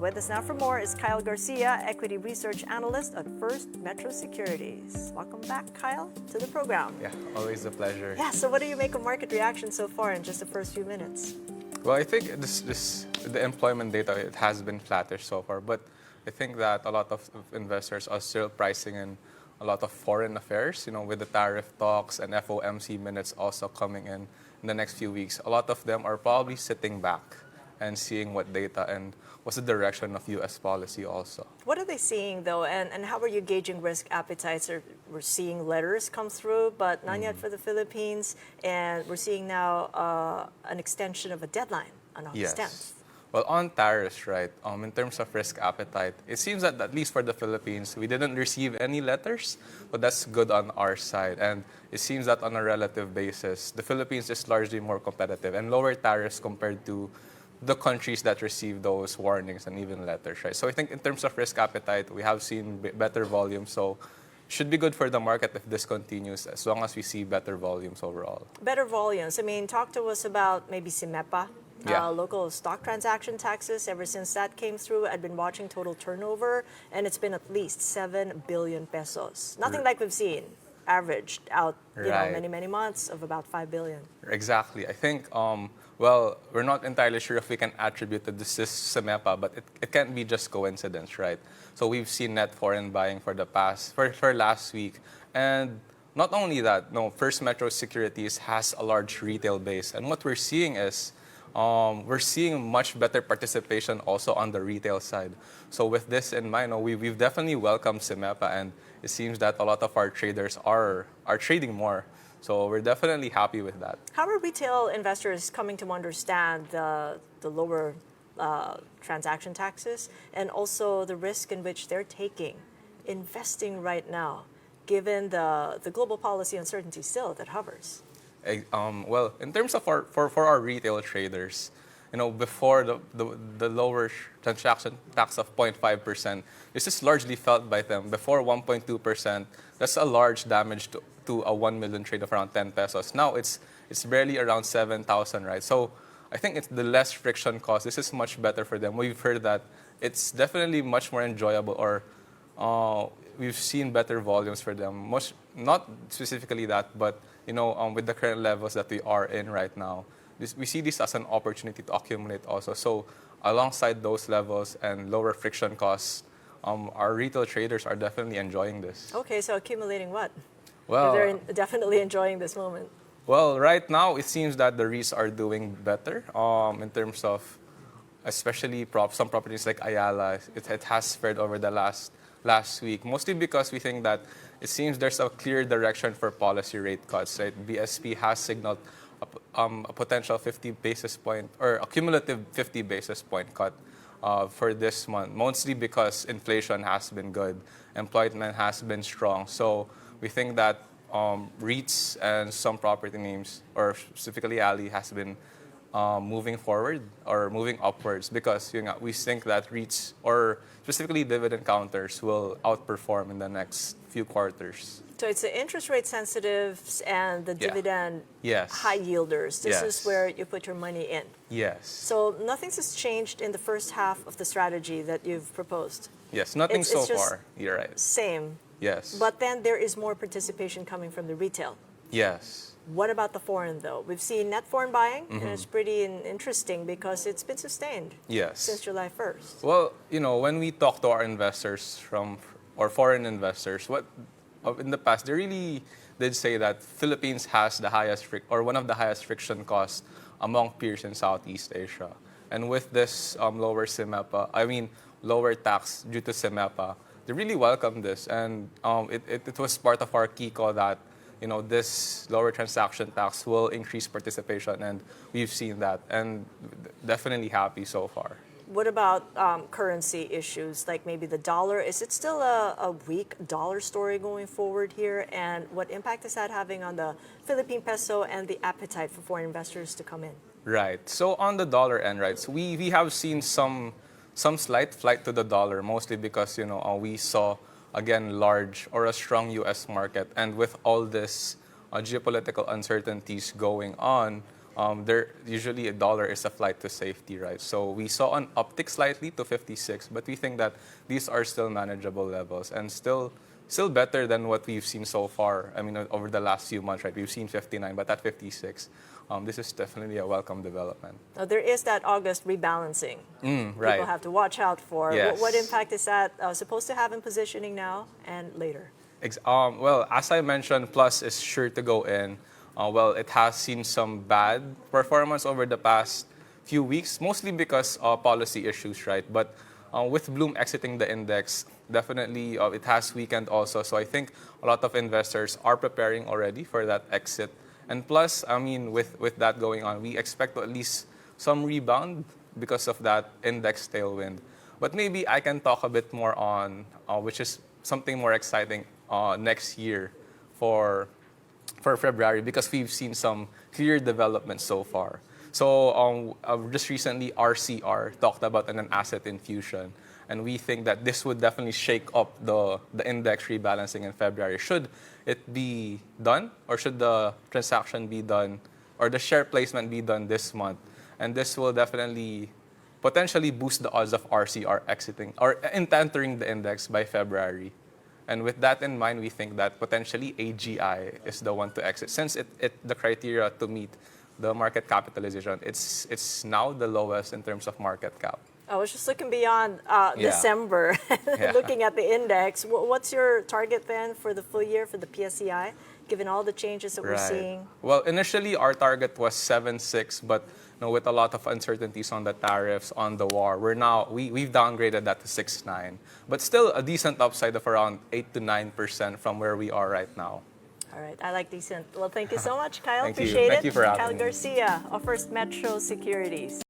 with us now for more is Kyle Garcia, Equity Research Analyst at First Metro Securities. Welcome back, Kyle, to the program. Yeah, always a pleasure. Yeah, so what do you make of market reaction so far in just the first few minutes? Well, I think the employment data, it has been flattish so far, but I think that a lot of investors are still pricing in a lot of foreign affairs, with the tariff talks and FOMC minutes also coming in the next few weeks. A lot of them are probably sitting back and seeing what data and what's the direction of U.S. policy also. What are they seeing, though, and how are you gauging risk appetites? We're seeing letters come through, but none yet for the Philippines, and we're seeing now an extension of a deadline on August 10th. Well, on tariffs, right, in terms of risk appetite, it seems that at least for the Philippines, we didn't receive any letters, but that's good on our side. And it seems that on a relative basis, the Philippines is largely more competitive and lower tariffs compared to the countries that receive those warnings and even letters, right? So I think in terms of risk appetite, we have seen better volume. So should be good for the market if this continues, as long as we see better volumes overall. Better volumes. I mean, talk to us about maybe SIMEPA. Local stock transaction taxes. Ever since that came through, I've been watching total turnover, and it's been at least 7 billion pesos. Nothing like we've seen averaged out, many months of about 5 billion. Exactly. I think, well, we're not entirely sure if we can attribute this to SIMEPA, but it can't be just coincidence, right? So we've seen net foreign buying for last week, and not only that, First Metro Securities has a large retail base, and what we're seeing is we're seeing much better participation also on the retail side. So with this in mind, we've definitely welcomed SIMEPA, and it seems that a lot of our traders are trading more. So we're definitely happy with that. How are retail investors coming to understand the lower transaction taxes and also the risk in which they're taking, investing right now, given the global policy uncertainty still that hovers? Well, in terms of for our retail traders, before the lower transaction tax of 0.5%, this is largely felt by them. Before 1.2%, that's a large damage to a 1 million trade of around 10 pesos. Now it's barely around 7,000, right? So I think it's the less friction cost. This is much better for them. We've heard that it's definitely much more enjoyable, or we've seen better volumes for them. Not specifically that, but with the current levels that we are in right now, we see this as an opportunity to accumulate also. So alongside those levels and lower friction costs, our retail traders are definitely enjoying this. Okay, so accumulating what? Well, they're definitely enjoying this moment. Well, right now it seems that the REITs are doing better in terms of, especially some properties like Ayala. It has fared over the last week, mostly because we think that it seems there's a clear direction for policy rate cuts, right? BSP has signaled a potential 50 basis point or a cumulative 50 basis point cut for this month, mostly because inflation has been good, employment has been strong. So we think that REITs and some property names, or specifically ALI, has been moving forward or moving upwards because we think that REITs, or specifically dividend counters, will outperform in the next few quarters. So it's the interest rate sensitives and the dividend high yielders. This is where you put your money in. Yes. So nothing has changed in the first half of the strategy that you've proposed. Yes, nothing it's so just far. You're right. Same. Yes. But then there is more participation coming from the retail. Yes. What about the foreign, though? We've seen net foreign buying, and it's pretty interesting because it's been sustained since July 1st. Well, when we talk to our investors or foreign investors, in the past, they really did say that Philippines has the highest one of the highest friction costs among peers in Southeast Asia. And with this lower tax due to SIMEPA, they really welcome this, and it was part of our key call that this lower transaction tax will increase participation, and we've seen that, and definitely happy so far. What about currency issues, like maybe the dollar? Is it still a weak dollar story going forward here? And what impact is that having on the Philippine peso and the appetite for foreign investors to come in? Right. So on the dollar end, right, so we have seen some slight flight to the dollar, mostly because we saw again large or a strong U.S. market, and with all this geopolitical uncertainties going on, usually a dollar is a flight to safety, right? So we saw an uptick slightly to 56, but we think that these are still manageable levels and still better than what we've seen so far. I mean, over the last few months, right? We've seen 59, but at 56, this is definitely a welcome development. Now, there is that August rebalancing. Right. People have to watch out for. Yes. What impact is that supposed to have in positioning now and later? Well, as I mentioned, Plus is sure to go in. Well, it has seen some bad performance over the past few weeks, mostly because of policy issues, right? But with Bloom exiting the index, definitely it has weakened also. So I think a lot of investors are preparing already for that exit. And plus, I mean, with that going on, we expect at least some rebound because of that index tailwind. But maybe I can talk a bit more on, which is something more exciting next year for February, because we've seen some clear developments so far. So just recently, RCR talked about an asset infusion, and we think that this would definitely shake up the index rebalancing in February. Should it be done, or should the transaction be done, or the share placement be done this month? And this will definitely potentially boost the odds of RCR exiting or entering the index by February. And with that in mind, we think that potentially AGI is the one to exit, since the criteria to meet the market capitalization, it's now the lowest in terms of market cap. I was just looking beyond Yeah. December, Yeah. looking at the index. What's your target then for the full year for the PSCI, given all the changes that we're seeing? Well, initially our target was 7.6, but with a lot of uncertainties on the tariffs, on the war, we've downgraded that to 6.9, but still a decent upside of around 8 to 9% from where we are right now. All right, I like decent. Well, thank you so much, Kyle. Thank you. Appreciate it. Thank you for having Kyle me. Garcia of First Metro Securities.